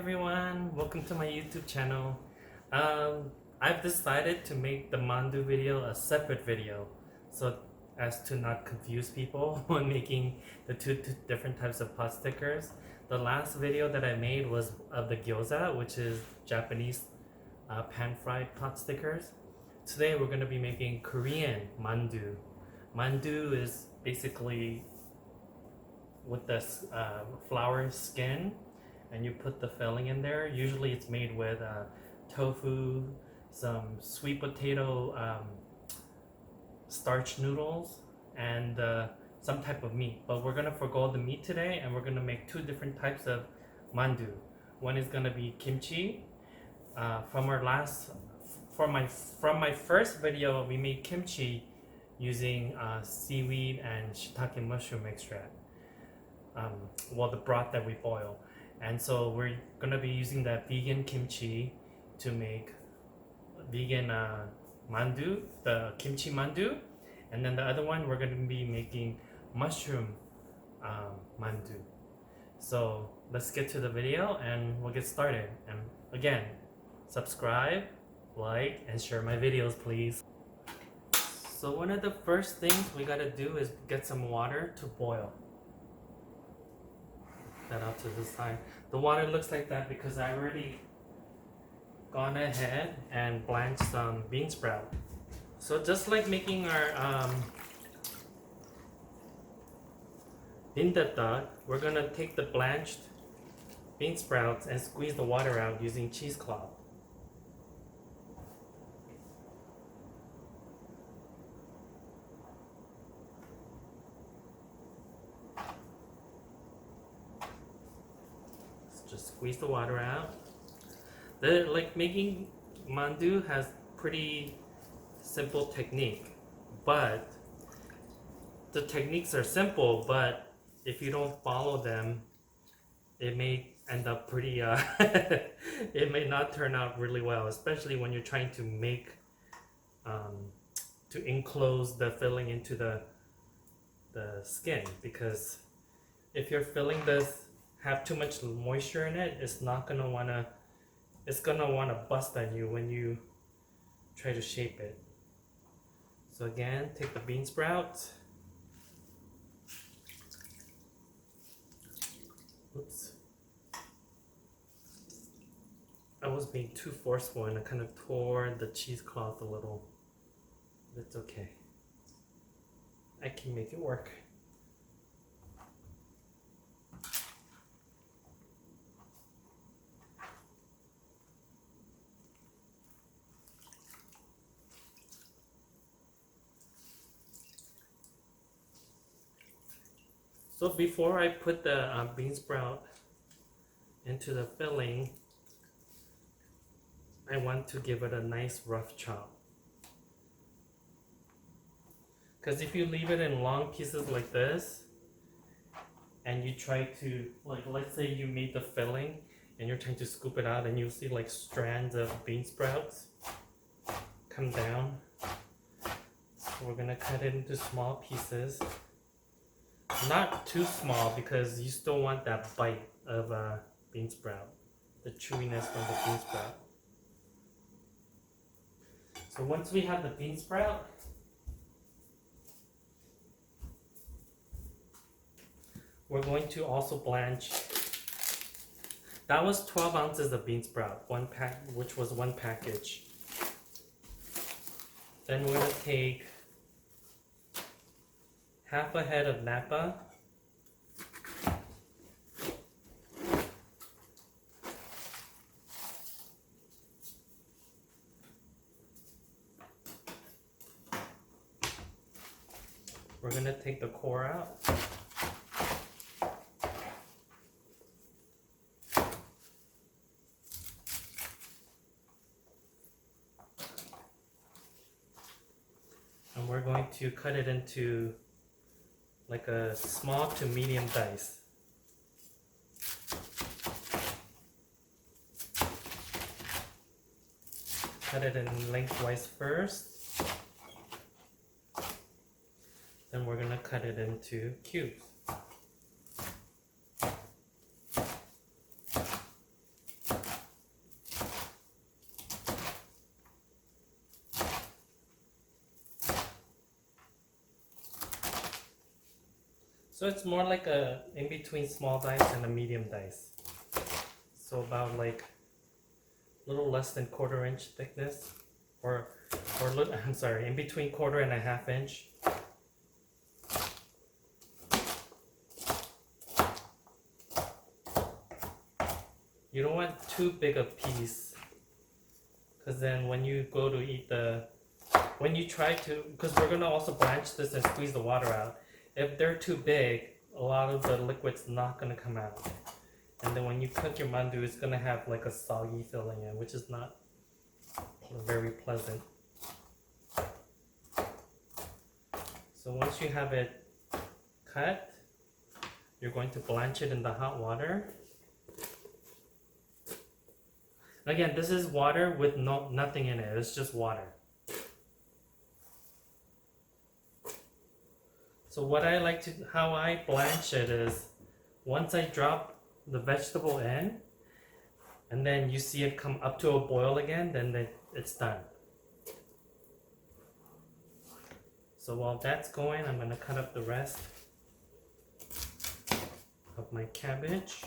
everyone, welcome to my YouTube channel. I've decided to make the mandoo video a separate video so as to not confuse people when making the two different types of pot stickers. The last video that I made was of the gyoza, which is Japanese pan-fried pot stickers. Today we're going to be making Korean mandoo. Mandoo is basically with this flour skin, and you put the filling in there. Usually it's made with tofu, some sweet potato starch noodles, and some type of meat. But we're gonna forgo the meat today, and we're gonna make two different types of mandoo. One is gonna be kimchi. From my first video, we made kimchi using seaweed and shiitake mushroom extract. The broth that we boil. And so we're gonna be using that vegan kimchi to make vegan mandoo, the kimchi mandoo. And then the other one, we're gonna be making mushroom mandoo. So let's get to the video and we'll get started. And again, subscribe, like, and share my videos, please. So one of the first things we gotta do is get some water to boil. That out to the side. The water looks like that because I already gone ahead and blanched some bean sprout. So just like making our bindattag, we're gonna take the blanched bean sprouts and squeeze the water out using cheesecloth. Just squeeze the water out. Making mandoo has pretty simple technique, but the techniques are simple, but if you don't follow them, it may end up pretty it may not turn out really well, especially when you're trying to make to enclose the filling into the skin, because if you're filling this have too much moisture in it, it's gonna wanna bust on you when you try to shape it. So again, take the bean sprouts. Oops. I was being too forceful and I kind of tore the cheesecloth a little. That's okay. I can make it work. So before I put the bean sprout into the filling, I want to give it a nice rough chop. Because if you leave it in long pieces like this, and you try to, let's say you made the filling and you're trying to scoop it out, and you see like strands of bean sprouts come down. So we're gonna cut it into small pieces. Not too small, because you still want that bite of bean sprout, the chewiness from the bean sprout. So once we have the bean sprout, we're going to also blanch. That was 12 ounces of bean sprout, which was one package. Then we're going to take half a head of napa, we're going to take the core out. And we're going to cut it into like a small to medium dice. Cut it in lengthwise first. Then we're going to cut it into cubes. So it's more like a in between small dice and a medium dice. So about like a little less than 1/4 inch thickness, or I'm sorry, in between 1/4 and a 1/2 inch. You don't want too big a piece, because then when you go to eat when you try to, because we're gonna also blanch this and squeeze the water out. If they're too big, a lot of the liquid's not gonna come out. And then when you cook your mandoo, it's gonna have like a soggy filling in, which is not very pleasant. So once you have it cut, you're going to blanch it in the hot water. Again, this is water with nothing in it. It's just water. So how I blanch it is, once I drop the vegetable in, and then you see it come up to a boil again, then it's done. So while that's going, I'm gonna cut up the rest of my cabbage.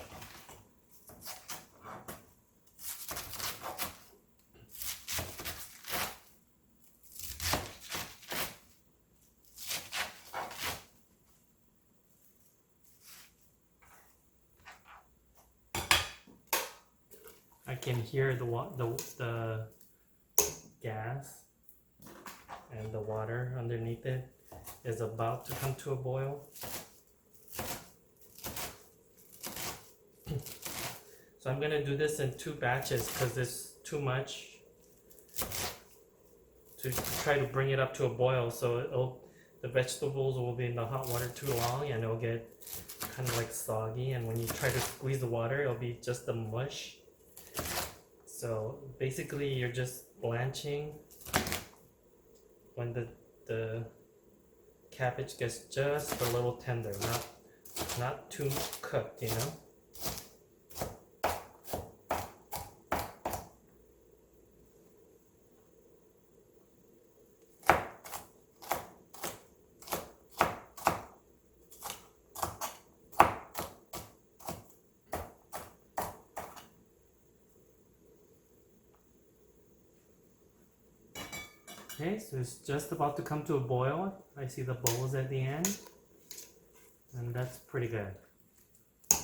I can hear the gas and the water underneath it is about to come to a boil. So I'm gonna do this in 2 batches because it's too much to try to bring it up to a boil. So the vegetables will be in the hot water too long and it'll get kind of like soggy. And when you try to squeeze the water, it'll be just a mush. So basically, you're just blanching when the cabbage gets just a little tender, not too cooked, you know. Okay, so it's just about to come to a boil. I see the bubbles at the end, and that's pretty good. So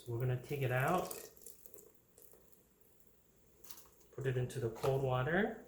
we're gonna take it out, put it into the cold water.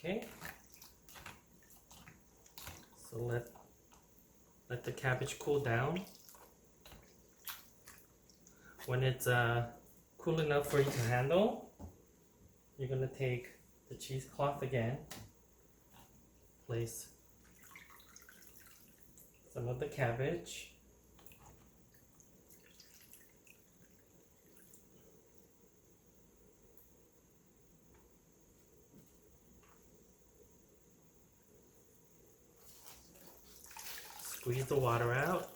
Okay, so let the cabbage cool down. When it's cool enough for you to handle, you're gonna take the cheesecloth again, place some of the cabbage, squeeze the water out.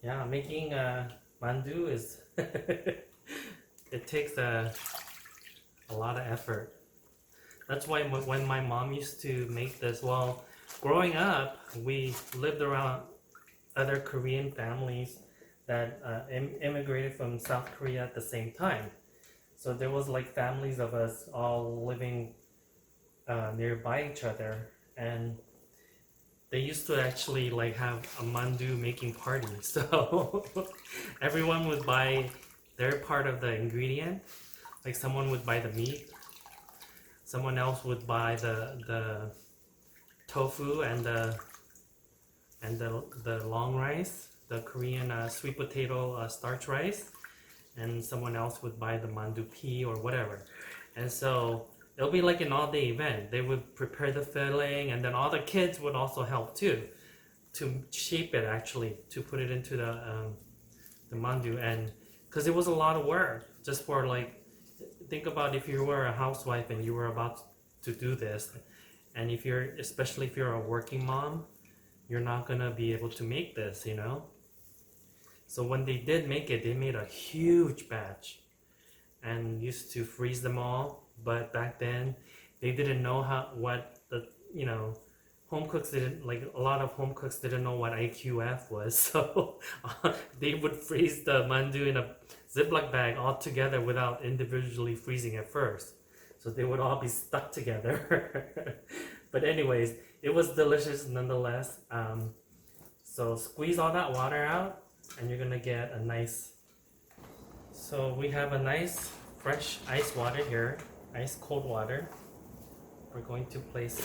Yeah, making mandoo is it takes a lot of effort. That's why when my mom used to make this, well, growing up, we lived around other Korean families that immigrated from South Korea at the same time. So there was like families of us all living nearby each other, and they used to actually like have a mandoo making party. So everyone would buy their part of the ingredient. Like someone would buy the meat, someone else would buy the tofu and the long rice, the Korean sweet potato starch rice, and someone else would buy the mandu pea or whatever. And so it'll be like an all-day event. They would prepare the filling, and then all the kids would also help too to shape it, actually, to put it into the mandu. And because it was a lot of work just for like, think about if you were a housewife and you were about to do this, and if you're, especially if you're a working mom, you're not gonna be able to make this, you know. So when they did make it, they made a huge batch and used to freeze them all. But back then, they didn't know what the, you know, home cooks didn't, like a lot of home cooks didn't know what IQF was. So they would freeze the mandu in a Ziploc bag all together without individually freezing at first. So they would all be stuck together. But anyways, it was delicious nonetheless. So squeeze all that water out, and you're gonna get a nice, so we have a nice fresh ice water here, ice cold water. We're going to place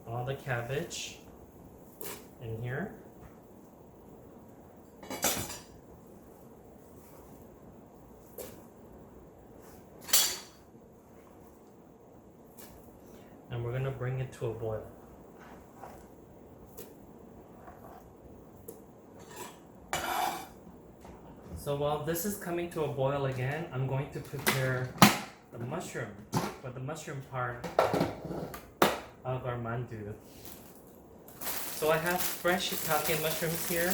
all the cabbage in here. And we're gonna bring it to a boil. So while this is coming to a boil again, I'm going to prepare the mushroom for the mushroom part of our mandu. So I have fresh shiitake mushrooms here.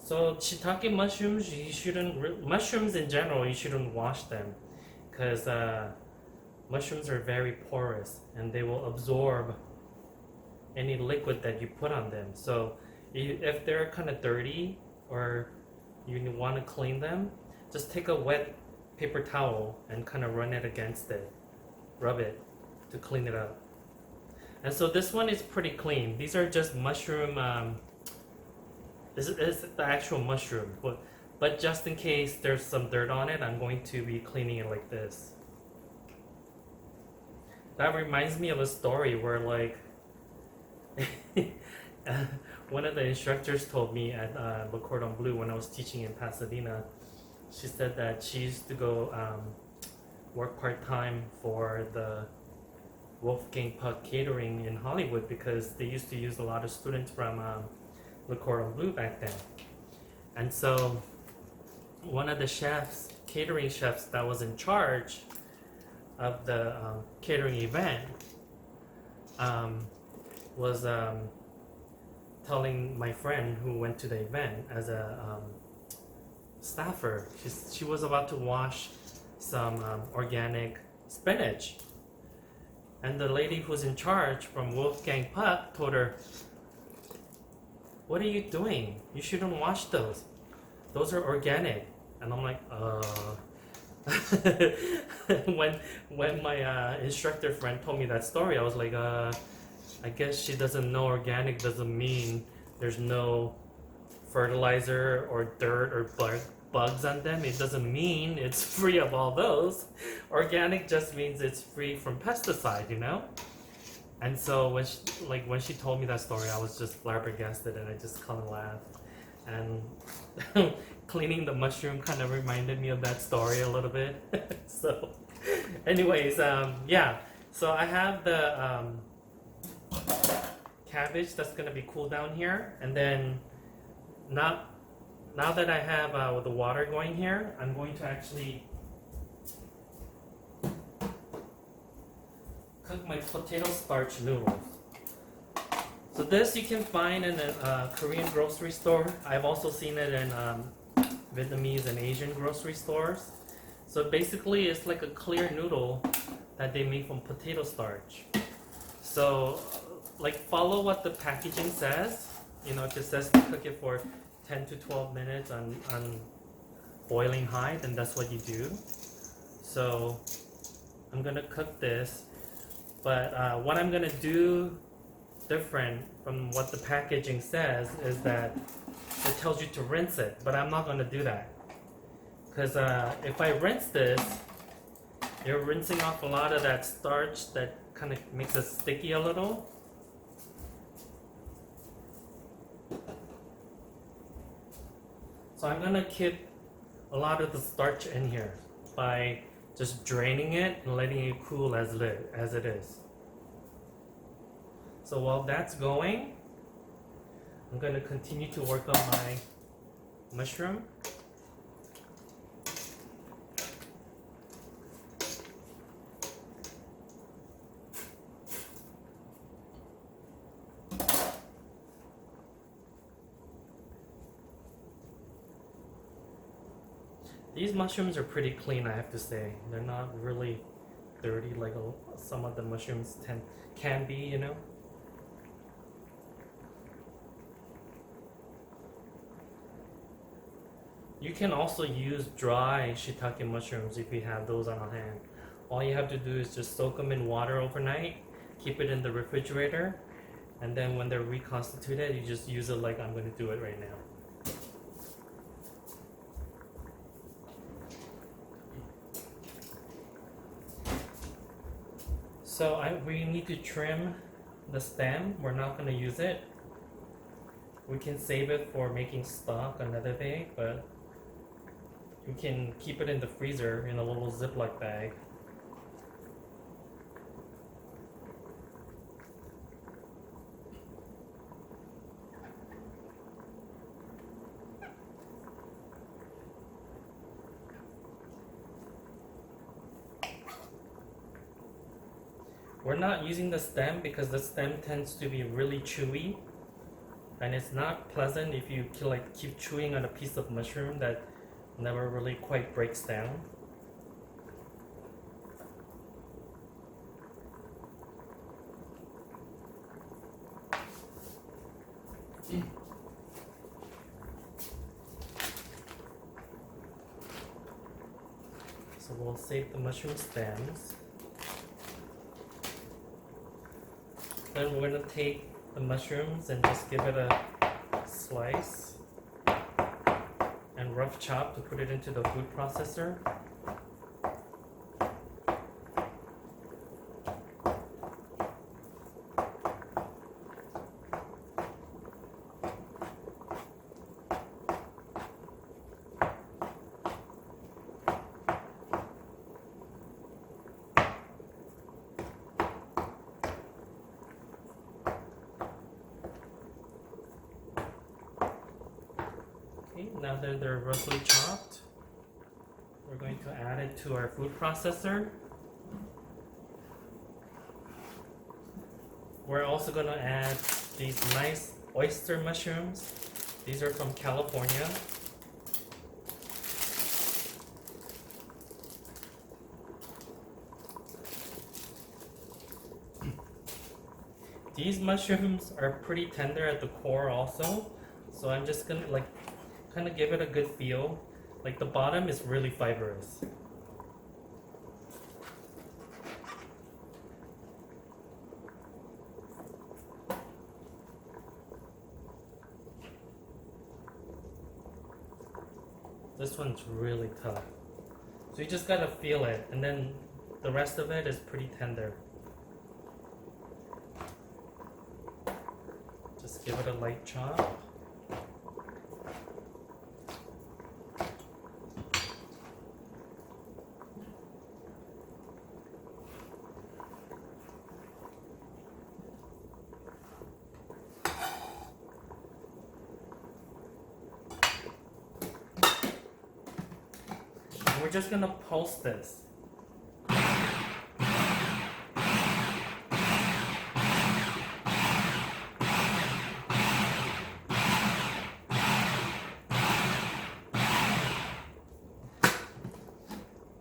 So shiitake mushrooms, you shouldn't, mushrooms in general, you shouldn't wash them, because mushrooms are very porous and they will absorb any liquid that you put on them. So if they're kind of dirty or you want to clean them, just take a wet paper towel and kind of run it against it, rub it to clean it up. And so this one is pretty clean. These are just mushroom. This is the actual mushroom, but just in case there's some dirt on it, I'm going to be cleaning it like this. That reminds me of a story where like one of the instructors told me at Le Cordon Bleu when I was teaching in Pasadena. She said that she used to go work part-time for the Wolfgang Puck Catering in Hollywood because they used to use a lot of students from Le Cordon Bleu back then. And so one of the chefs, catering chefs that was in charge of the catering event was telling my friend who went to the event as a staffer, she was about to wash some organic spinach. And the lady who's in charge from Wolfgang Puck told her, "What are you doing? You shouldn't wash those. Those are organic." And I'm like, when my instructor friend told me that story, I was like, I guess she doesn't know organic doesn't mean there's no fertilizer or dirt or bugs on them. It doesn't mean it's free of all those. Organic just means it's free from pesticide, you know? And so when she told me that story, I was just flabbergasted and I just kind of laughed. And cleaning the mushroom kind of reminded me of that story a little bit. So anyways, yeah. So I have the cabbage that's gonna be cooled down here, and then now that I have the water going here, I'm going to actually cook cook my potato starch noodles. So this you can find in a Korean grocery store. I've also seen it in Vietnamese and Asian grocery stores. So basically it's like a clear noodle that they make from potato starch. So like follow what the packaging says. You know, if it says to cook it for 10 to 12 minutes on boiling high, then that's what you do. So I'm gonna cook this, but what I'm gonna do different from what the packaging says is that it tells you to rinse it, but I'm not gonna do that. Because if I rinse this, you're rinsing off a lot of that starch that kind of makes it sticky a little. So I'm gonna keep a lot of the starch in here by just draining it and letting it cool as it is. So while that's going, I'm gonna continue to work on my mushroom. These mushrooms are pretty clean, I have to say. They're not really dirty like some of the mushrooms can be, you know. You can also use dry shiitake mushrooms if you have those on hand. All you have to do is just soak them in water overnight, keep it in the refrigerator, and then when they're reconstituted, you just use it like I'm going to do it right now. So we need to trim the stem. We're not going to use it. We can save it for making stock another day, but you can keep it in the freezer in a little Ziploc bag. We're not using the stem because the stem tends to be really chewy, and it's not pleasant if you keep chewing on a piece of mushroom that never really quite breaks down. So we'll save the mushroom stems. Then we're going to take the mushrooms and just give it a slice and rough chop to put it into the food processor. Now that they're roughly chopped, we're going to add it to our food processor. We're also going to add these nice oyster mushrooms. These are from California. These mushrooms are pretty tender at the core also, so I'm just going to kind of give it a good feel. Like the bottom is really fibrous. This one's really tough. So you just gotta feel it, and then the rest of it is pretty tender. Just give it a light chop. We're just gonna pulse this.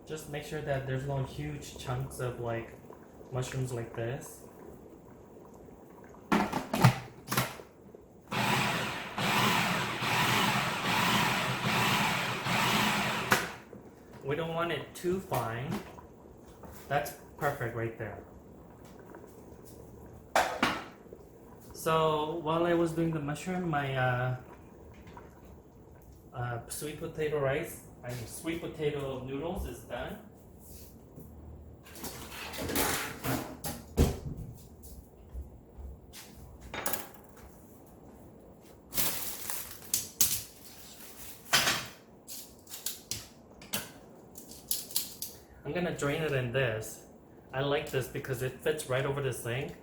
Just make sure that there's no huge chunks of like mushrooms like this. We don't want it too fine. That's perfect right there. So while I was doing the mushroom, my sweet potato rice, sweet potato noodles is done. I'm gonna drain it in this. I like this because it fits right over the sink.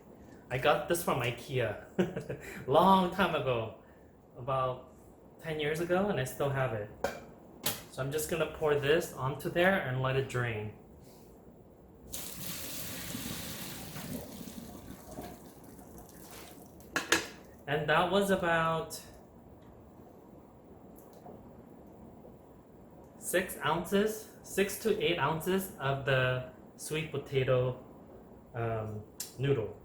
I got this from IKEA long time ago, about 10 years ago, and I still have it. So I'm just gonna pour this onto there and let it drain. And that was about 6 ounces, 6 to 8 ounces of the sweet potato noodle.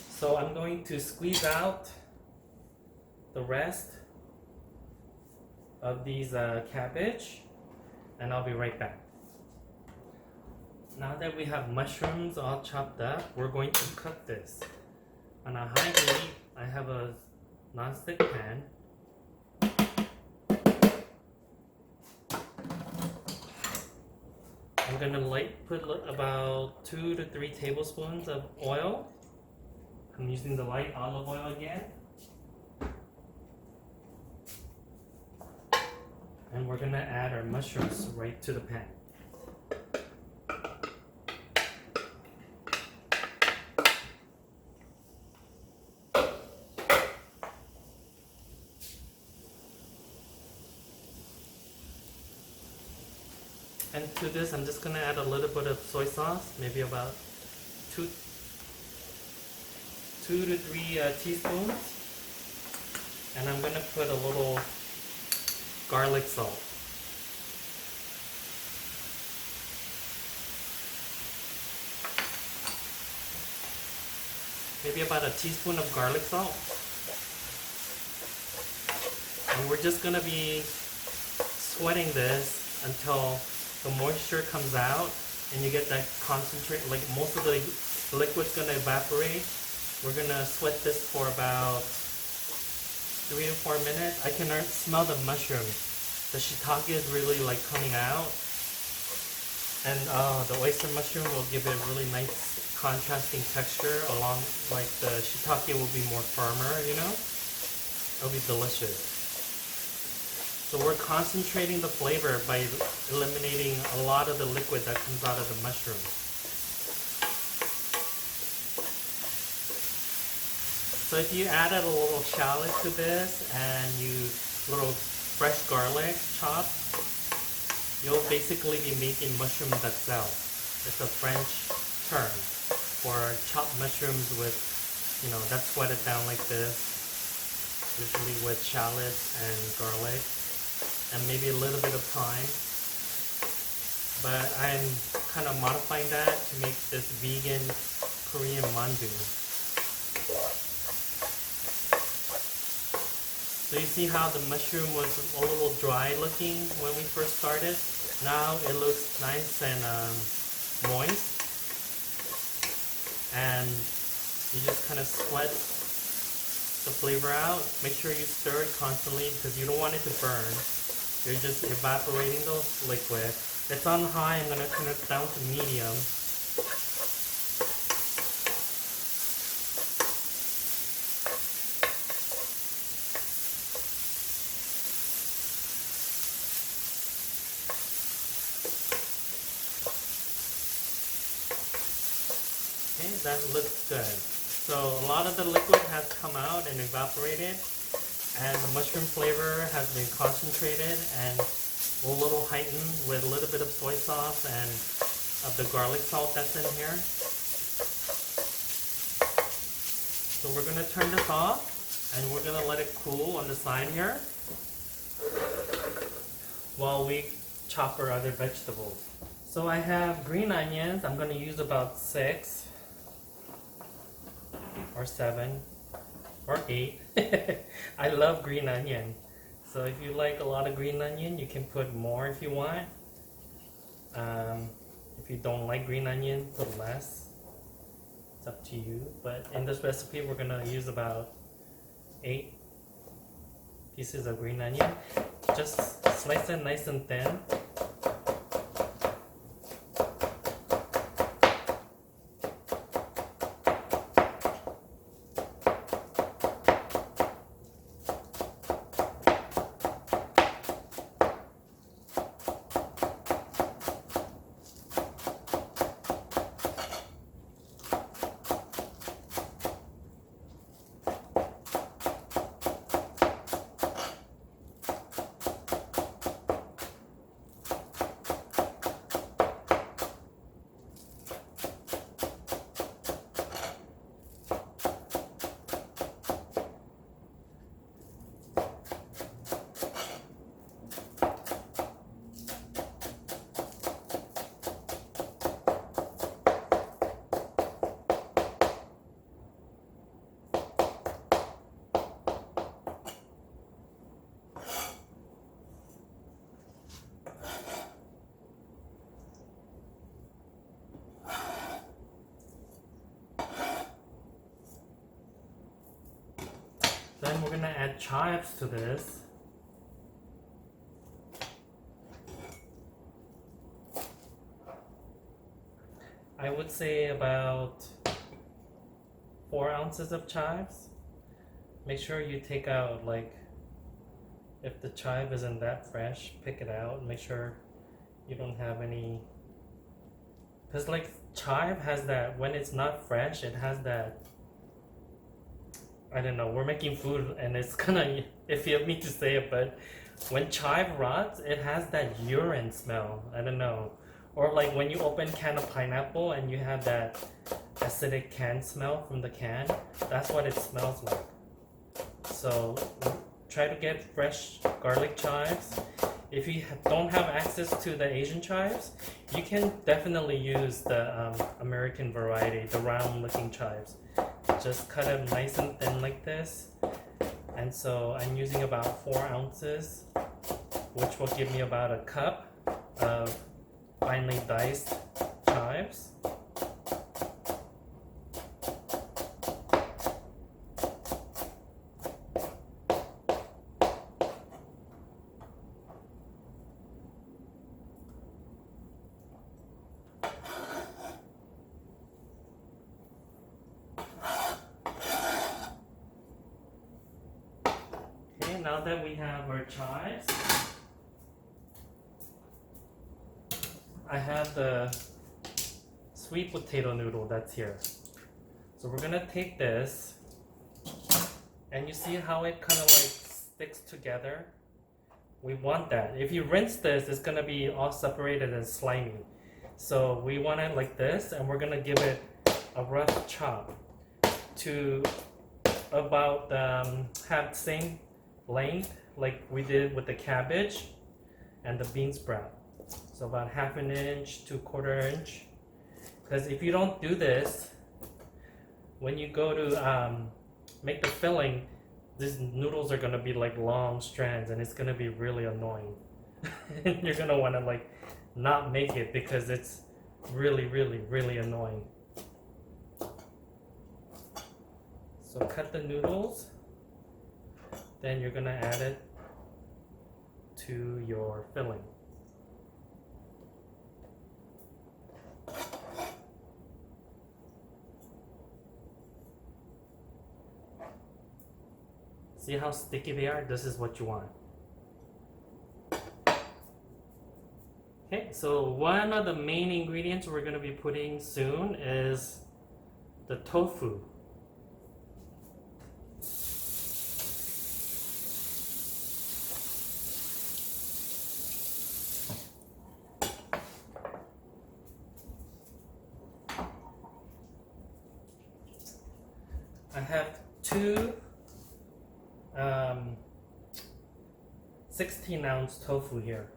So I'm going to squeeze out the rest of these cabbage, and I'll be right back. Now that we have mushrooms all chopped up, we're going to cook this. On a high heat, I have a non-stick pan. I'm gonna put about 2 to 3 tablespoons of oil. I'm using the light olive oil again. And we're gonna add our mushrooms right to the pan. And to this, I'm just gonna add a little bit of soy sauce, maybe about 2 to 3 teaspoons. And I'm gonna put a little garlic salt. Maybe about a teaspoon of garlic salt. And we're just gonna be sweating this until the moisture comes out and you get that concentrate, like most of the liquid's gonna evaporate. We're gonna sweat this for about 3 to 4 minutes. I can smell the mushroom. The shiitake is really like coming out. And the oyster mushroom will give it a really nice contrasting texture along, like the shiitake will be more firmer, you know? It'll be delicious. So we're concentrating the flavor by eliminating a lot of the liquid that comes out of the mushroom. So if you added a little shallot to this and little fresh garlic chopped, you'll basically be making mushroom d'Axelles. It's a French term for chopped mushrooms with, that's sweated down like this, usually with shallots and garlic, and maybe a little bit of thyme. But I'm kind of modifying that to make this vegan Korean mandoo. So you see how the mushroom was a little dry looking when we first started? Now it looks nice and moist. And you just kind of sweat the flavor out. Make sure you stir it constantly because you don't want it to burn. You're just evaporating the liquid. It's on high. I'm going to turn it down to medium. That looks good. So a lot of the liquid has come out and evaporated, and the mushroom flavor has been concentrated and a little heightened with a little bit of soy sauce and of the garlic salt that's in here. So we're going to turn this off and we're going to let it cool on the side here while we chop our other vegetables. So I have green onions. I'm gonna use about 6 or 7 or 8. I love green onion. So if you like a lot of green onion, you can put more if you want. If you don't like green onion, put less. It's up to you. But in this recipe, we're gonna use about 8 pieces of green onion. Just slice it nice and thin. Then we're gonna add chives to this. I would say about 4 ounces of chives. Make sure you take out, like, if the chive isn't that fresh, pick it out. Make sure you don't have any, because like chive has that, when it's not fresh, it has that, I don't know, we're making food and it's gonna, if you have me to say it, but when chive rots, it has that urine smell. I don't know. Or like when you open can of pineapple and you have that acidic can smell from the can, that's what it smells like. So try to get fresh garlic chives. If you don't have access to the Asian chives, you can definitely use the American variety, the round looking chives. Just cut them nice and thin like this. And so I'm using about 4 ounces, which will give me about a cup of finely diced chives. Okay, now that we have our chives, I have the sweet potato noodle that's here. So we're gonna take this, and you see how it kind of like sticks together? We want that. If you rinse this, it's gonna be all separated and slimy. So we want it like this, and we're gonna give it a rough chop to about have the same length like we did with the cabbage and the bean sprout. So about 1/2 inch to 1/4 inch. Because if you don't do this, when you go to make the filling, these noodles are gonna be like long strands, and it's gonna be really annoying. You're gonna want to like not make it because it's really, really, really annoying. So cut the noodles, then you're gonna add it to your filling. See how sticky they are? This is what you want. Okay, so one of the main ingredients we're going to be putting soon is the tofu. I have 2 16-ounce tofu here.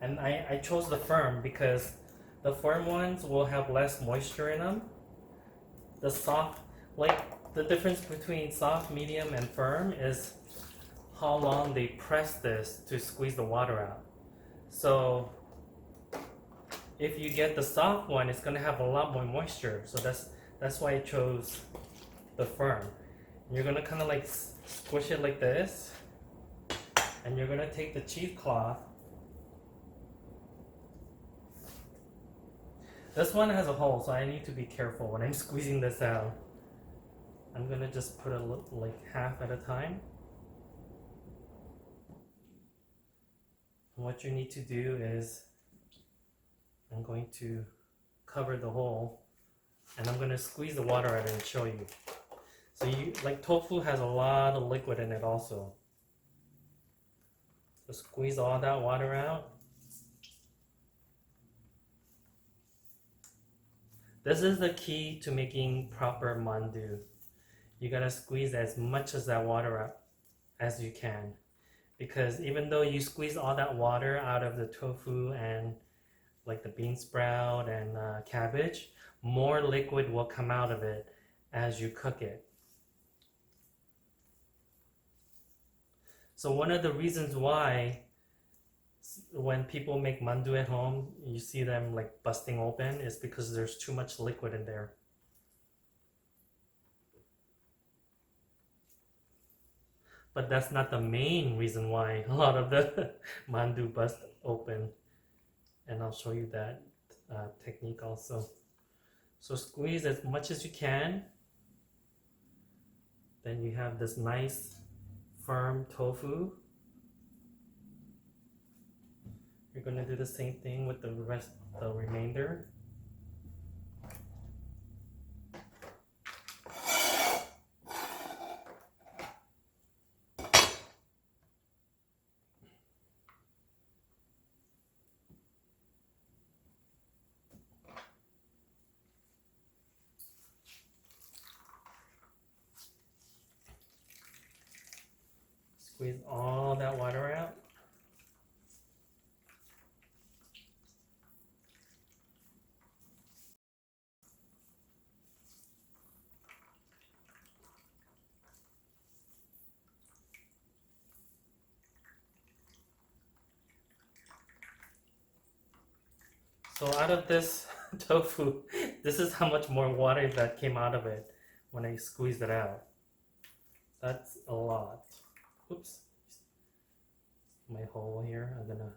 And I chose the firm because the firm ones will have less moisture in them. The soft, like the difference between soft, medium, and firm is how long they press this to squeeze the water out. So if you get the soft one, it's gonna have a lot more moisture. So that's why I chose the firm. You're gonna kind of like squish it like this, and you're gonna take the cheesecloth. This one has a hole, so I need to be careful when I'm squeezing this out. I'm gonna just put a like half at a time. And what you need to do is I'm going to cover the hole, and I'm gonna squeeze the water out and show you. So you like tofu has a lot of liquid in it also. So squeeze all that water out. This is the key to making proper mandoo. You gotta squeeze as much of that water out as you can. Because even though you squeeze all that water out of the tofu and like the bean sprout and cabbage, more liquid will come out of it as you cook it. So one of the reasons why when people make mandoo at home, you see them like busting open is because there's too much liquid in there. But that's not the main reason why a lot of the mandoo bust open. And I'll show you that technique also. So squeeze as much as you can. Then you have this nice firm tofu. You're going to do the same thing with the remainder. Squeeze all that water out. So out of this tofu, this is how much more water that came out of it when I squeezed it out. That's a lot. Oops. My hole here. I'm gonna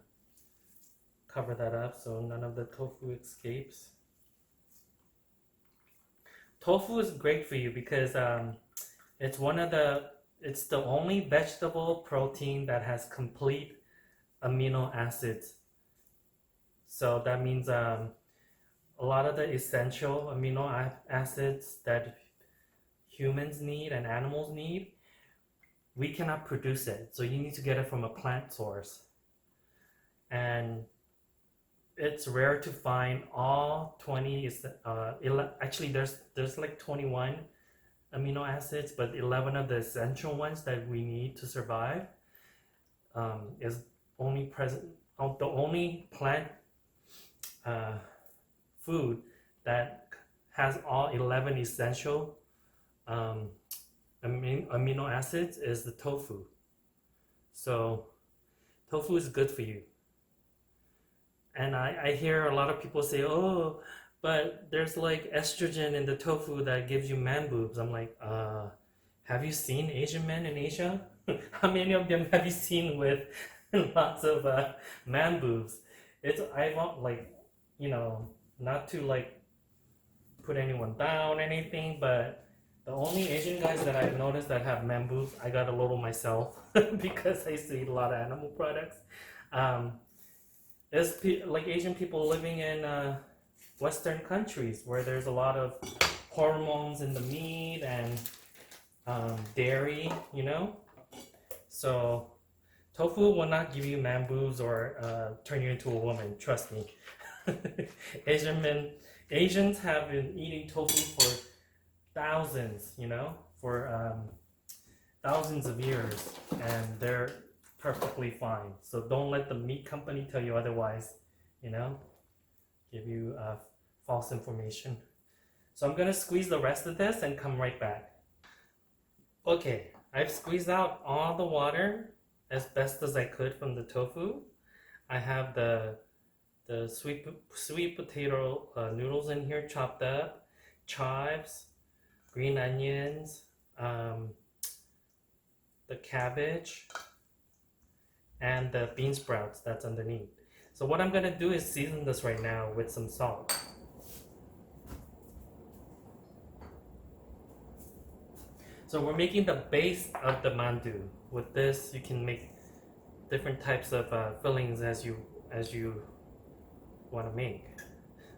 cover that up so none of the tofu escapes. Tofu is great for you because it's the only vegetable protein that has complete amino acids. So that means a lot of the essential amino acids that humans need and animals need, we cannot produce it. So you need to get it from a plant source. And it's rare to find all 20, actually there's like 21 amino acids, but 11 of the essential ones that we need to survive is only present, the only plant food that has all 11 essential amino acids is the tofu. So tofu is good for you. And I hear a lot of people say, oh, but there's like estrogen in the tofu that gives you man boobs. I'm like, have you seen Asian men in Asia? How many of them have you seen with lots of man boobs? I want like, not to like put anyone down or anything, but the only Asian guys that I've noticed that have man boobs, I got a little myself because I used to eat a lot of animal products. There's like Asian people living in Western countries where there's a lot of hormones in the meat and dairy, So tofu will not give you man boobs or turn you into a woman, trust me. Asians have been eating tofu for thousands, for thousands of years, and they're perfectly fine. So don't let the meat company tell you otherwise, you know, give you false information. So I'm gonna squeeze the rest of this and come right back. Okay, I've squeezed out all the water as best as I could from the tofu. I have the sweet potato noodles in here chopped up, chives, green onions, the cabbage, and the bean sprouts that's underneath. So what I'm gonna do is season this right now with some salt. So we're making the base of the mandoo. With this, you can make different types of fillings as you want to make.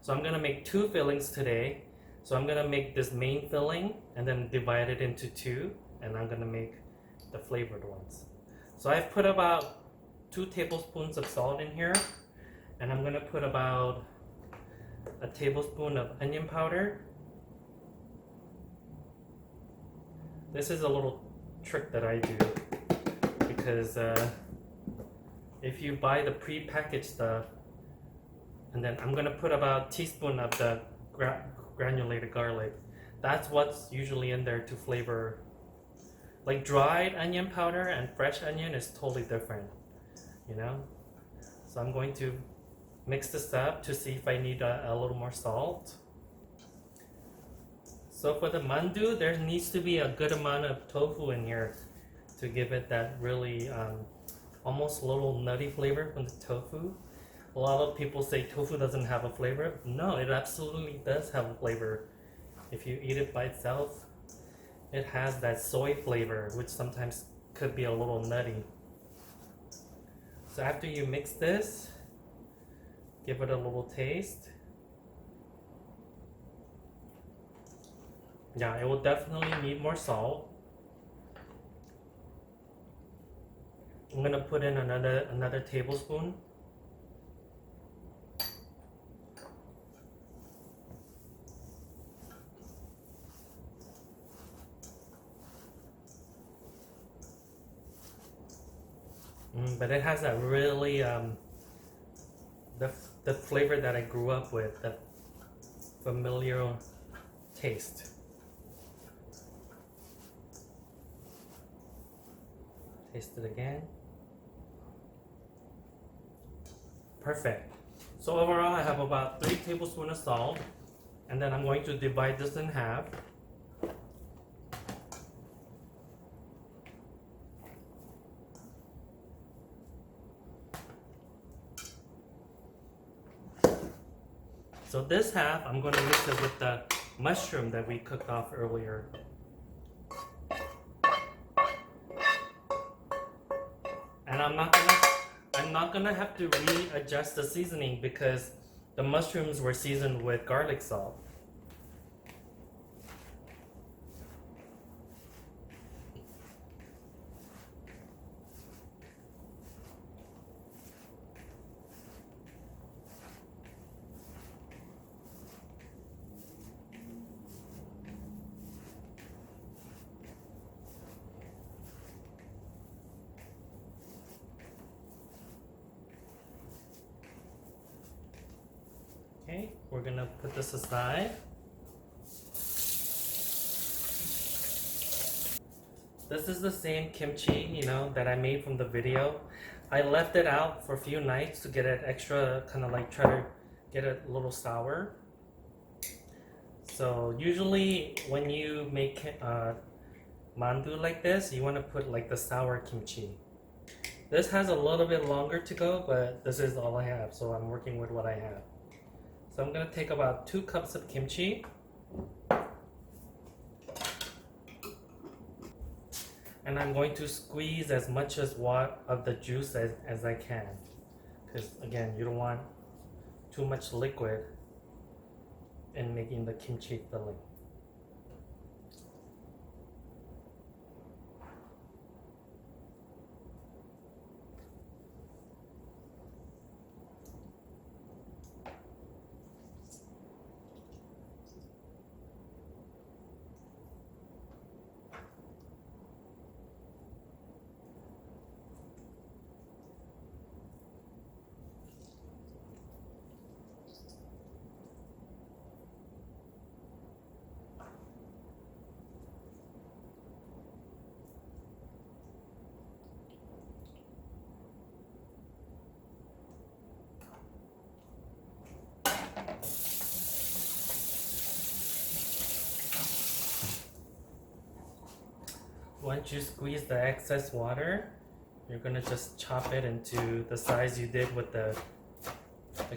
So I'm gonna make 2 fillings today. So I'm gonna make this main filling and then divide it into 2, and I'm gonna make the flavored ones. So I've put about 2 tablespoons of salt in here, and I'm gonna put about a tablespoon of onion powder. This is a little trick that I do because if you buy the pre-packaged stuff, and then I'm gonna put about a teaspoon of the granulated garlic. That's what's usually in there to flavor. Like dried onion powder and fresh onion is totally different, you know? So I'm going to mix this up to see if I need a little more salt. So for the mandoo, there needs to be a good amount of tofu in here to give it that really almost little nutty flavor from the tofu. A lot of people say tofu doesn't have a flavor. No, it absolutely does have a flavor. If you eat it by itself, it has that soy flavor, which sometimes could be a little nutty. So after you mix this, give it a little taste. Yeah, it will definitely need more salt. I'm gonna put in another tablespoon. But it has that really the flavor that I grew up with, that familiar taste. Taste it again. Perfect. So overall, I have about 3 tablespoons of salt, and then I'm going to divide this in half. So this half, I'm going to mix it with the mushroom that we cooked off earlier. And I'm not gonna have to readjust the seasoning because the mushrooms were seasoned with garlic salt. Okay, we're gonna put this aside. This is the same kimchi, you know, that I made from the video. I left it out for a few nights to get it extra, kind of like try to get it a little sour. So usually when you make mandoo like this, you want to put like the sour kimchi. This has a little bit longer to go, but this is all I have, so I'm working with what I have. So I'm gonna take about 2 cups of kimchi. And I'm going to squeeze as much of the juice as I can. Because again, you don't want too much liquid in making the kimchi filling. once you squeeze the excess water, you're gonna just chop it into the size you did with the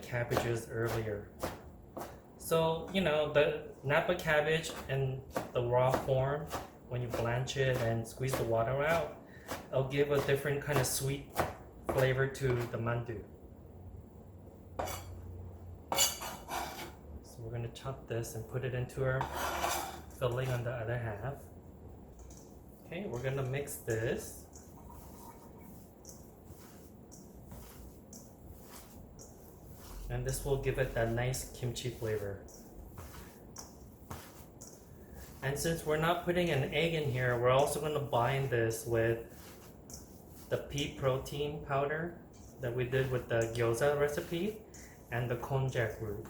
cabbages earlier. So, you know, the Napa cabbage in the raw form, when you blanch it and squeeze the water out, it'll give a different kind of sweet flavor to the mandoo. So we're gonna chop this and put it into our filling on the other half. Okay, we're gonna mix this. And this will give it that nice kimchi flavor. And since we're not putting an egg in here, we're also going to bind this with the pea protein powder that we did with the gyoza recipe and the konjac root.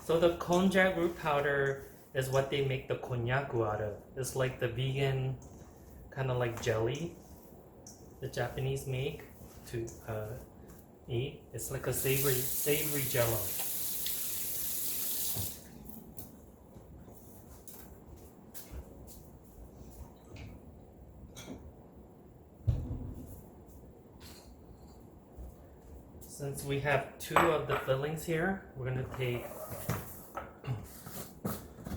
So the konjac root powder is what they make the konnyaku out of. It's like the vegan kind of like jelly the Japanese make to eat. It's like a savory jello. Since we have 2 of the fillings here, we're going to take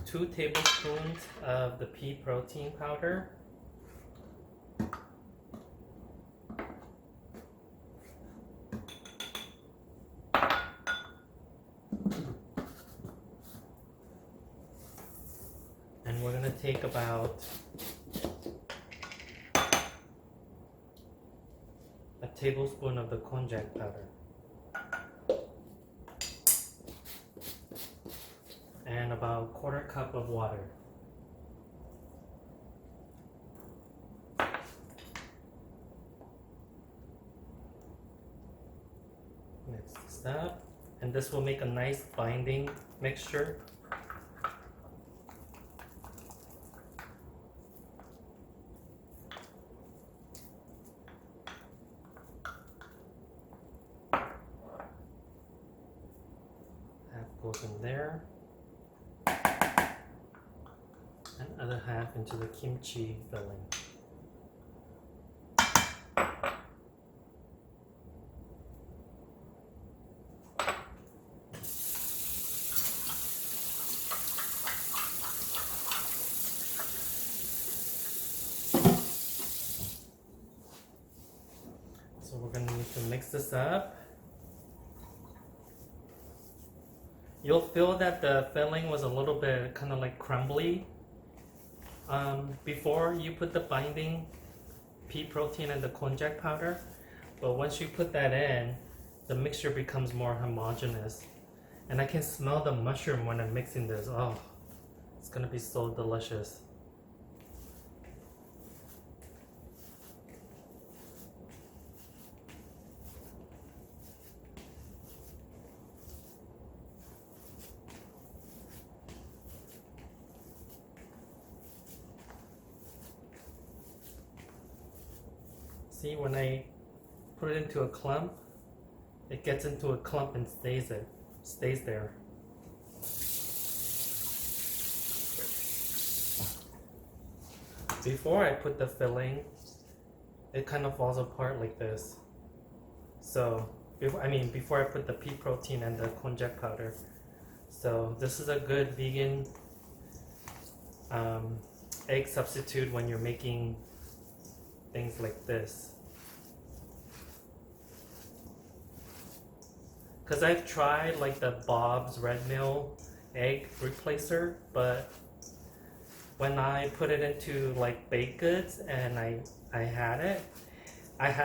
2 tablespoons of the pea protein powder. And we're going to take about a tablespoon of the konjac powder. And about 1/4 cup of water. Mix this up, and this will make a nice binding mixture. Half goes in there. Other half into the kimchi filling. So we're going to need to mix this up. You'll feel that the filling was a little bit kind of like crumbly before you put the binding pea protein and the konjac powder, but once you put that in, the mixture becomes more homogeneous, and I can smell the mushroom when I'm mixing this. Oh, it's gonna be so delicious. See, when I put it into a clump, it gets into a clump and stays there. Before I put the filling, it kind of falls apart like this. So, before I put the pea protein and the konjac powder. So this is a good vegan egg substitute when you're making things like this. Because I've tried like the Bob's Red Mill egg replacer, but when I put it into like baked goods and I had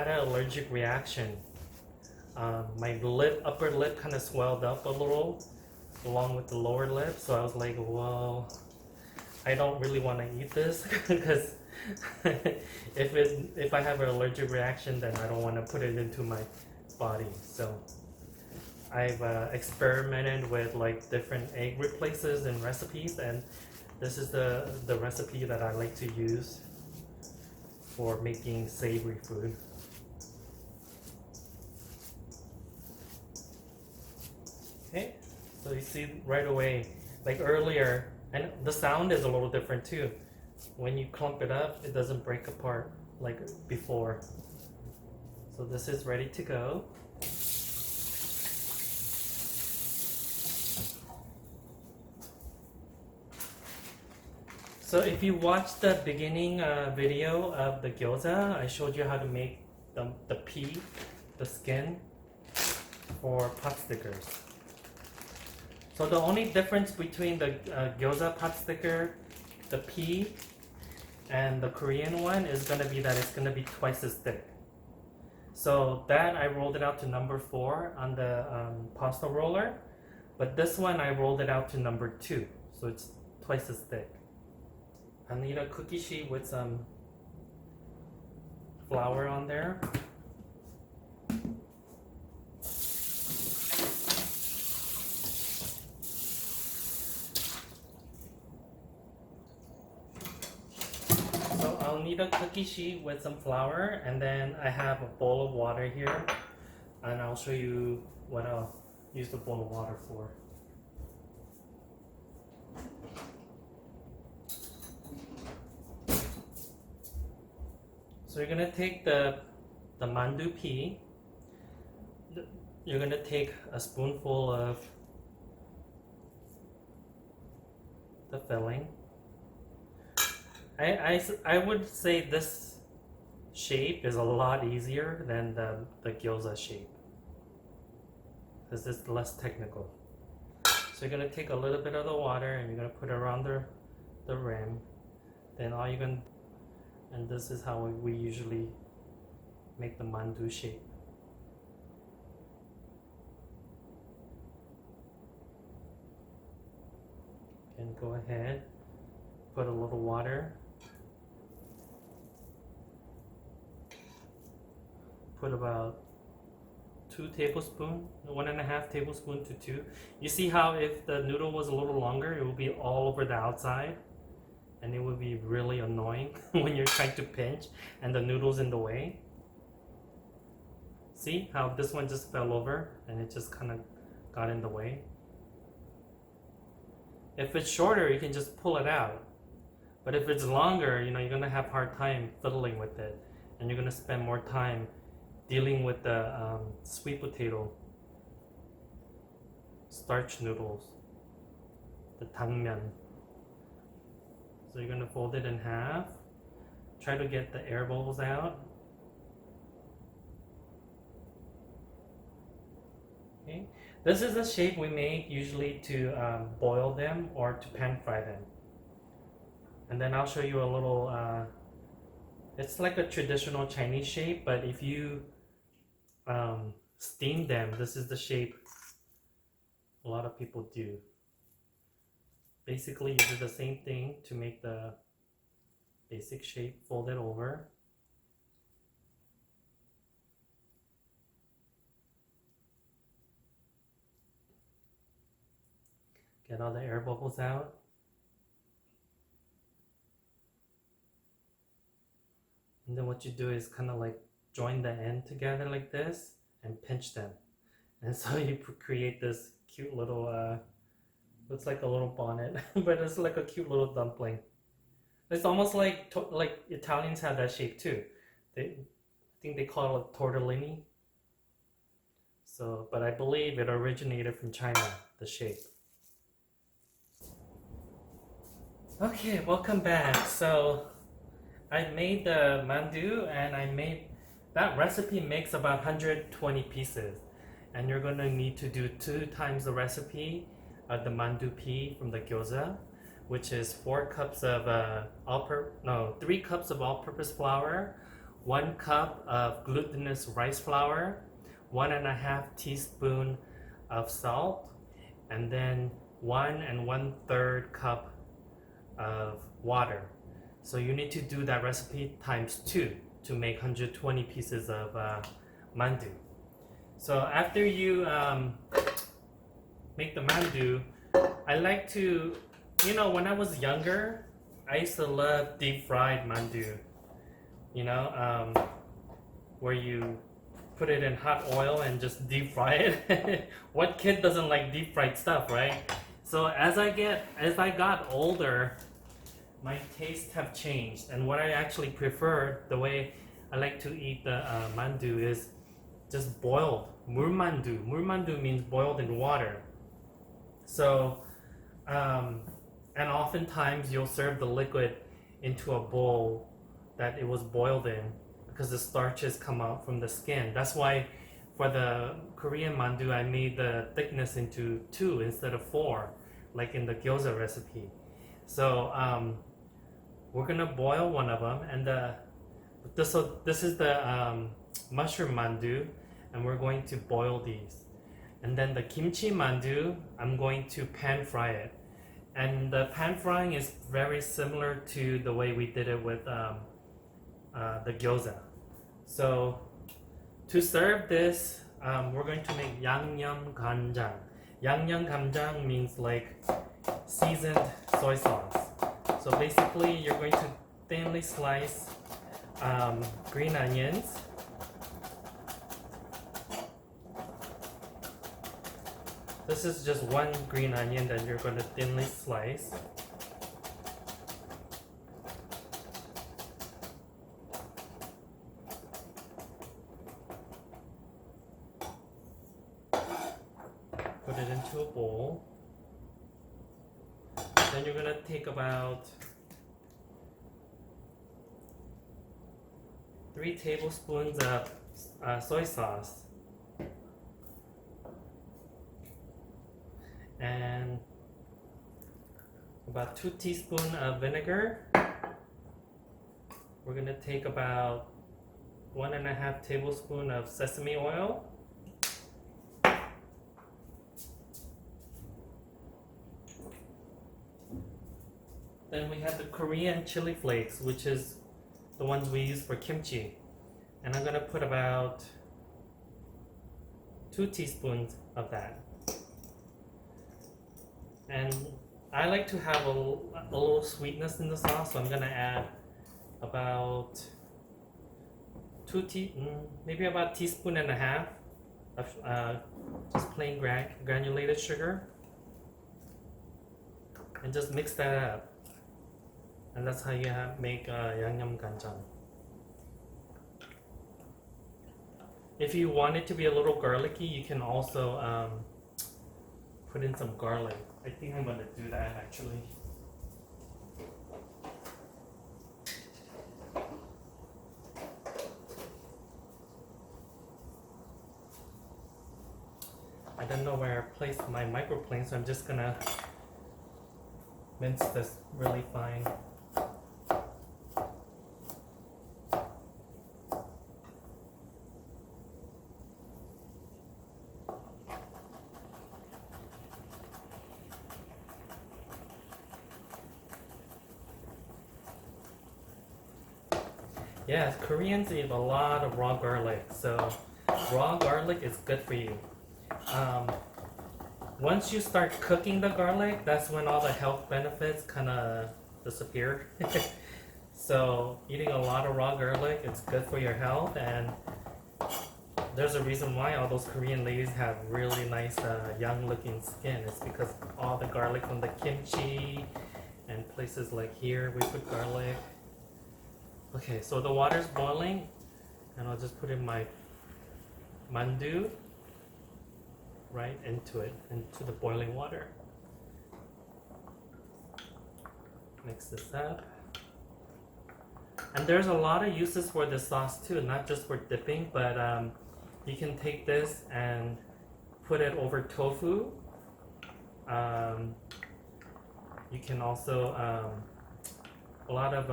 an allergic reaction. My upper lip kind of swelled up a little along with the lower lip, so I was like, well, I don't really want to eat this because if I have an allergic reaction, then I don't want to put it into my body. So I've experimented with like different egg replacers and recipes, and this is the recipe that I like to use for making savory food. Okay, so you see right away, like earlier, and the sound is a little different too. when you clump it up, it doesn't break apart like before. So this is ready to go. So if you watched the beginning video of the gyoza, I showed you how to make the pea, the skin, for pot stickers. So the only difference between the gyoza pot sticker, the pea, and the Korean one is going to be that it's going to be twice as thick. So that I rolled it out to number 4 on the pasta roller, but this one I rolled it out to number 2, so it's twice as thick. I need a cookie sheet with some flour on there. So I'll need a cookie sheet with some flour, and then I have a bowl of water here, and I'll show you what I'll use the bowl of water for. So you're gonna take the mandoo pea. You're gonna take a spoonful of the filling. I would say this shape is a lot easier than the gyoza shape, because it's less technical. So you're gonna take a little bit of the water and you're gonna put it around the rim. Then all you're gonna, and this is how we usually make the mandoo shape. And go ahead, put a little water, put about 2 tablespoons, 1.5 tablespoons to 2. You see how if the noodle was a little longer, it would be all over the outside, and it would be really annoying when you're trying to pinch and the noodle's in the way. See how this one just fell over and it just kind of got in the way. If it's shorter, you can just pull it out. But if it's longer, you know, you're gonna have a hard time fiddling with it, and you're gonna spend more time dealing with the sweet potato starch noodles, the tangmyeon. So you're gonna fold it in half. Try to get the air bubbles out. Okay. This is the shape we make usually to boil them or to pan fry them. And then I'll show you a little, it's like a traditional Chinese shape, but if you steam them, this is the shape a lot of people do. Basically, you do the same thing to make the basic shape, fold it over. Get all the air bubbles out. And then what you do is kind of like join the end together like this and pinch them. And so you create this cute little, looks like a little bonnet, but it's like a cute little dumpling. It's almost like Italians have that shape too. I think they call it tortellini. So, but I believe it originated from China, the shape. Okay, welcome back. So I made the mandoo, and that recipe makes about 120 pieces, and you're gonna need to do 2 times the recipe of the mandoo pea from the gyoza, which is 3 cups of all-purpose flour, 1 cup of glutinous rice flour, 1.5 teaspoon of salt, and then 1 1/3 cup of water. So you need to do that recipe times 2 to make 120 pieces of mandoo. So after you make the mandoo, I like to, you know, when I was younger, I used to love deep fried mandoo. You know, where you put it in hot oil and just deep fry it. What kid doesn't like deep fried stuff, right? So as I got older, my tastes have changed, and what I actually prefer, the way I like to eat the mandoo is just boiled. 물 mandu. 물 mandu means boiled in water. So, and oftentimes you'll serve the liquid into a bowl that it was boiled in because the starches come out from the skin. That's why for the Korean mandu, I made the thickness into 2 instead of 4, like in the gyoza recipe. So we're gonna boil one of them, and this is the mushroom mandu, and we're going to boil these. And then the kimchi mandu, I'm going to pan fry it. And the pan frying is very similar to the way we did it with the gyoza. So to serve this, we're going to make 양념 간장. 양념 간장 means like seasoned soy sauce. So basically, you're going to thinly slice green onions. This is just one green onion that you're going to thinly slice. Put it into a bowl. Then you're going to take about 3 tablespoons of soy sauce. And about 2 teaspoons of vinegar. We're going to take about 1.5 tablespoons of sesame oil. Then we have the Korean chili flakes, which is the ones we use for kimchi. And I'm going to put about 2 teaspoons of that. And I like to have a little sweetness in the sauce, so I'm gonna add about maybe about a teaspoon and a half of just plain granulated sugar, and just mix that up. And that's how you make 양념 간장. If you want it to be a little garlicky, you can also put in some garlic. I think I'm gonna do that actually. I don't know where I placed my microplane, so I'm just gonna mince this really fine. Yes, Koreans eat a lot of raw garlic, so raw garlic is good for you. Once you start cooking the garlic, that's when all the health benefits kind of disappear. So eating a lot of raw garlic, it's good for your health, and there's a reason why all those Korean ladies have really nice young looking skin. It's because all the garlic from the kimchi, and places like here we put garlic. Okay, so the water's boiling, and I'll just put in my mandoo right into it, into the boiling water. Mix this up. And there's a lot of uses for this sauce too, not just for dipping, but you can take this and put it over tofu. You can also, a lot of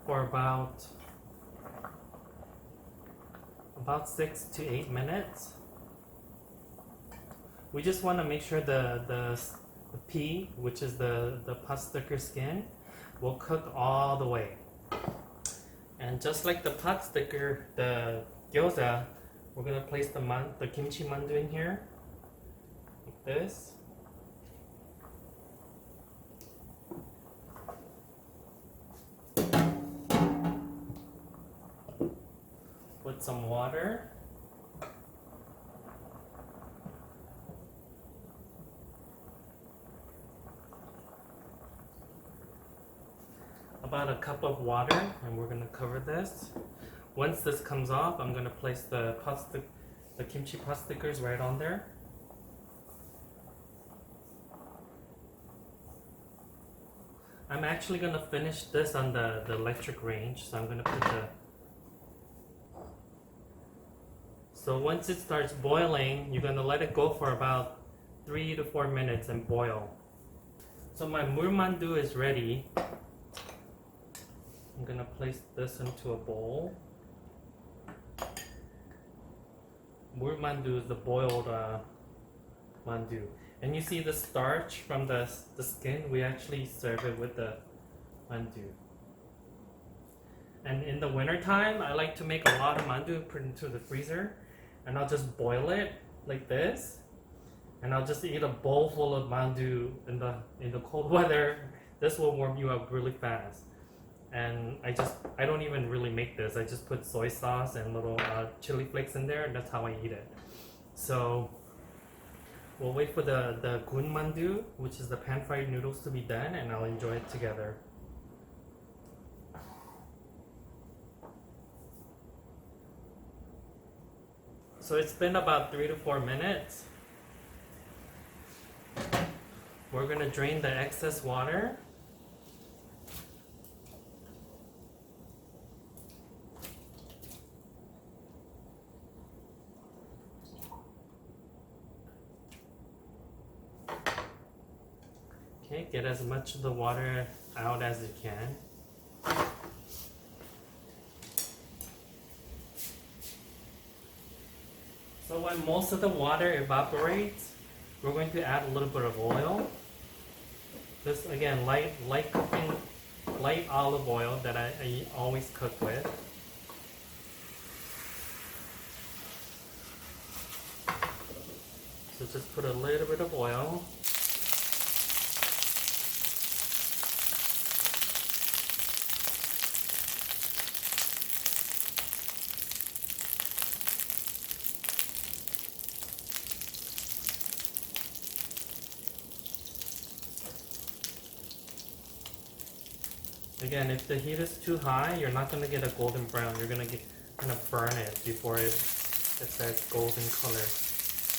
for about 6 to 8 minutes. We just want to make sure the pea, which is the pot sticker skin, will cook all the way. And just like the pot sticker, the gyoza, we're gonna place the kimchi mandu in here, like this. Put some water. about a cup of water, and we're gonna cover this. Once this comes off, I'm gonna place the kimchi pot stickers right on there. I'm actually gonna finish this on the electric range, so I'm gonna put the. So once it starts boiling, you're gonna let it go for about 3 to 4 minutes and boil. So my mandoo is ready. I'm gonna place this into a bowl. Mandoo is the boiled mandoo. And you see the starch from the skin, we actually serve it with the mandoo. And in the winter time, I like to make a lot of mandoo, put it into the freezer, and I'll just boil it like this. And I'll just eat a bowl full of mandoo in the cold weather. This will warm you up really fast. And I don't even really make this. I just put soy sauce and little chili flakes in there, and that's how I eat it. So we'll wait for the gun mandoo, which is the pan-fried noodles, to be done, and I'll enjoy it together. So it's been about 3 to 4 minutes. We're gonna drain the excess water. Okay, get as much of the water out as you can. So when most of the water evaporates, we're going to add a little bit of oil. This again, light cooking, light olive oil that I always cook with. So just put a little bit of oil. Again, if the heat is too high, you're not going to get a golden brown. You're going to kind of burn it before it's that golden color.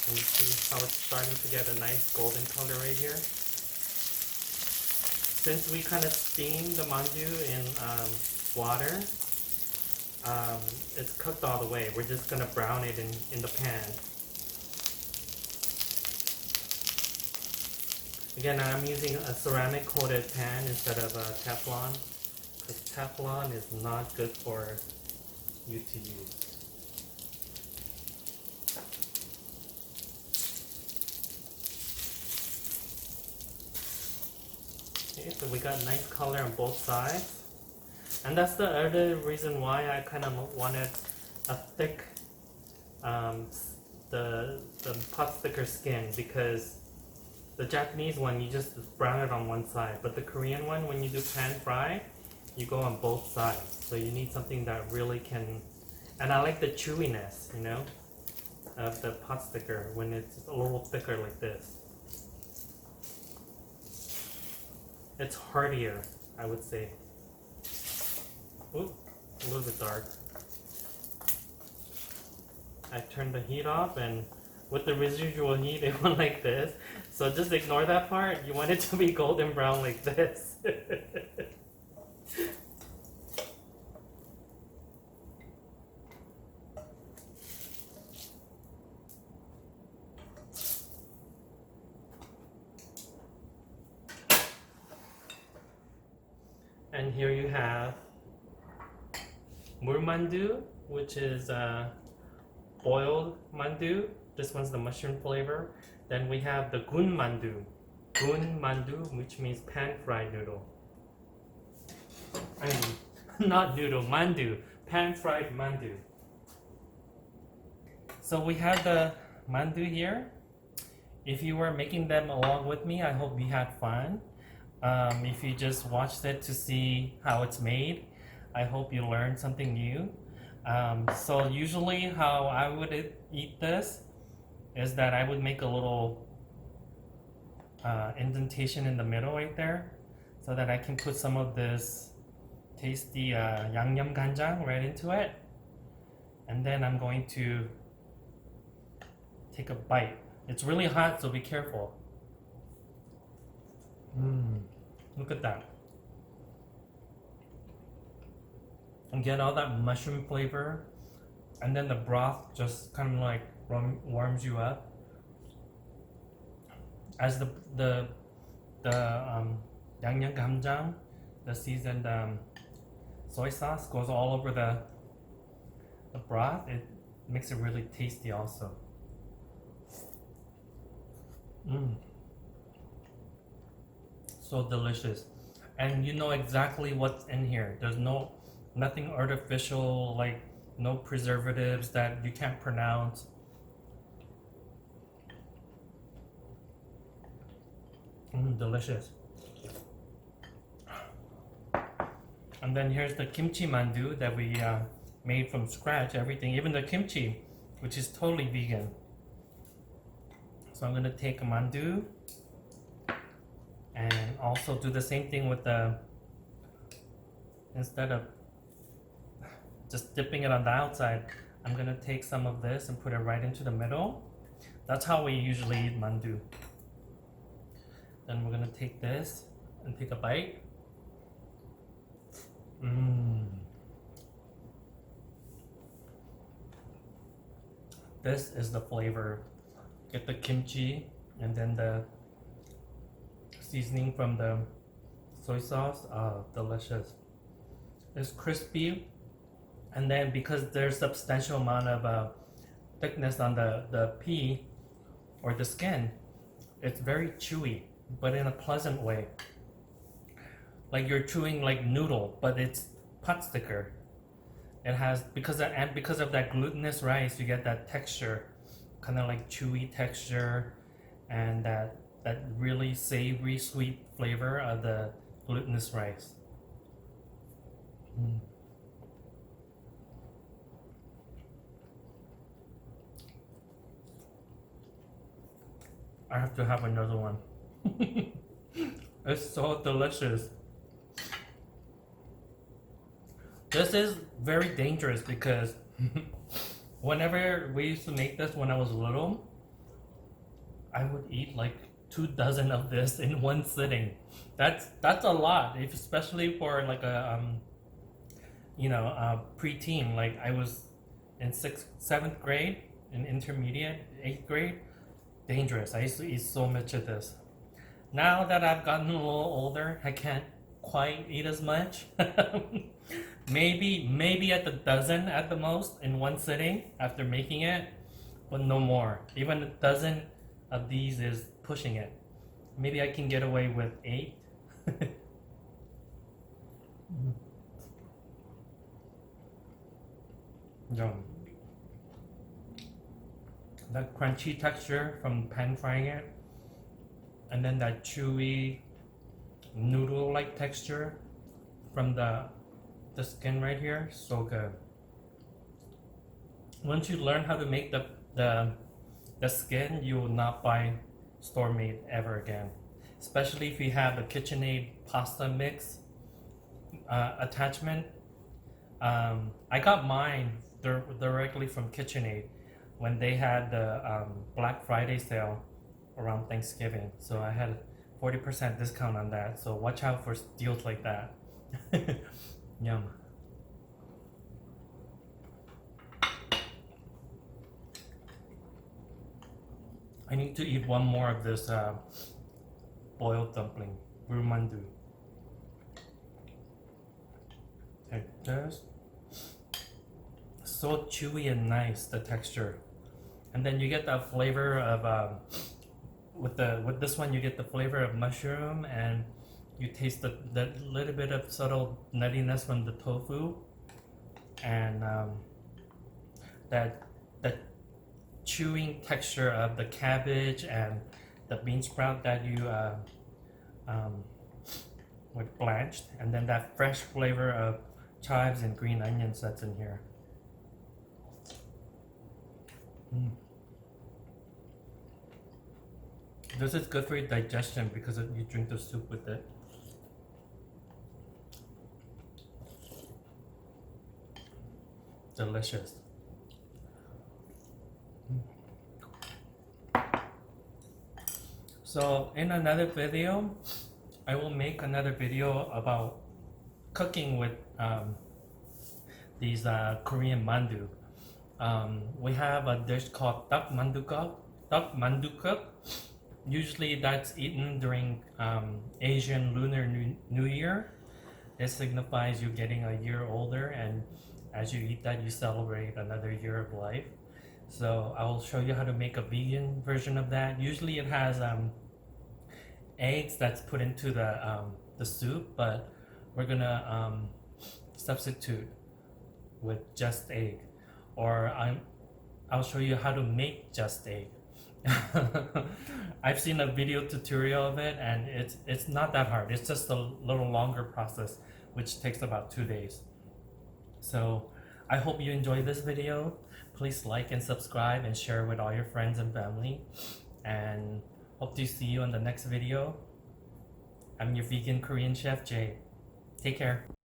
And you see how it's starting to get a nice golden color right here. Since we kind of steam the mandoo in water, it's cooked all the way. We're just going to brown it in the pan. Again, I'm using a ceramic coated pan instead of a Teflon, because Teflon is not good for you to use. Okay, so we got nice color on both sides. And that's the other reason why I kind of wanted a thick the pot sticker skin, because the Japanese one, you just brown it on one side, but the Korean one, when you do pan fry, you go on both sides. So you need something that really can, and I like the chewiness, you know, of the pot sticker when it's a little thicker like this. It's heartier, I would say. Ooh, a little bit dark. I turned the heat off, and with the residual heat, it went like this. So just ignore that part. You want it to be golden brown like this. And here you have mandoo, which is boiled mandoo. This one's the mushroom flavor. Then we have the gun mandoo, which means pan-fried noodle. I mean, not noodle, mandoo, pan-fried mandoo. So we have the mandoo here. If you were making them along with me, I hope you had fun. If you just watched it to see how it's made, I hope you learned something new. So usually how I would eat this is that I would make a little indentation in the middle right there, so that I can put some of this tasty 양념 간장 right into it. And then I'm going to take a bite. It's really hot, so be careful. Look at that. And get all that mushroom flavor. And then the broth just kind of like warms you up. As the 양념 간장, the seasoned soy sauce goes all over the broth, it makes it really tasty also. So delicious. And you know exactly what's in here. There's nothing artificial, like no preservatives that you can't pronounce. Delicious. And then here's the kimchi mandoo that we made from scratch, everything, even the kimchi, which is totally vegan. So I'm gonna take a mandoo and also do the same thing with instead of just dipping it on the outside, I'm gonna take some of this and put it right into the middle. That's how we usually eat mandoo. Then we're gonna take this and take a bite. This is the flavor. Get the kimchi and then the seasoning from the soy sauce. Delicious. It's crispy, and then because there's substantial amount of thickness on the pea or the skin, it's very chewy, but in a pleasant way. Like you're chewing like noodle, but it's pot sticker. It has because of that glutinous rice, you get that texture, kind of like chewy texture, and that really savory sweet flavor of the glutinous rice. I have to have another one. It's so delicious. This is very dangerous because whenever we used to make this when I was little, I would eat like 2 dozen of this in one sitting. That's a lot, especially for like a preteen. Like I was in 6th, 7th grade, in intermediate, 8th grade. Dangerous. I used to eat so much of this. Now that I've gotten a little older, I can't quite eat as much. maybe at the dozen at the most in one sitting after making it, but no more. Even a dozen of these is pushing it. Maybe I can get away with 8. Yum. That crunchy texture from pan frying it, and then that chewy noodle-like texture from the skin right here. So good. Once you learn how to make the skin, you will not buy store-made ever again. Especially if you have the KitchenAid pasta mix attachment. I got mine directly from KitchenAid when they had the Black Friday sale around Thanksgiving. So I had 40% discount on that. So watch out for deals like that. Yum. I need to eat one more of this boiled dumpling, mandoo. Take this. So chewy and nice, the texture. And then you get that flavor of with this one you get the flavor of mushroom, and you taste the little bit of subtle nuttiness from the tofu, and that chewing texture of the cabbage and the bean sprout that you blanched, and then that fresh flavor of chives and green onions that's in here. This is good for your digestion because you drink the soup with it. delicious. So in another video, I will make another video about cooking with these Korean mandoo. We have a dish called duck mandukuk. Usually that's eaten during Asian Lunar New Year. It signifies you getting a year older, and as you eat that, you celebrate another year of life. So I will show you how to make a vegan version of that. Usually it has eggs that's put into the soup, but we're gonna substitute with just egg, or I'll show you how to make just egg. I've seen a video tutorial of it, and it's not that hard. It's just a little longer process, which takes about 2 days. So I hope you enjoyed this video. Please like and subscribe and share with all your friends and family, and hope to see you on the next video. I'm your vegan Korean chef, Jay. Take care.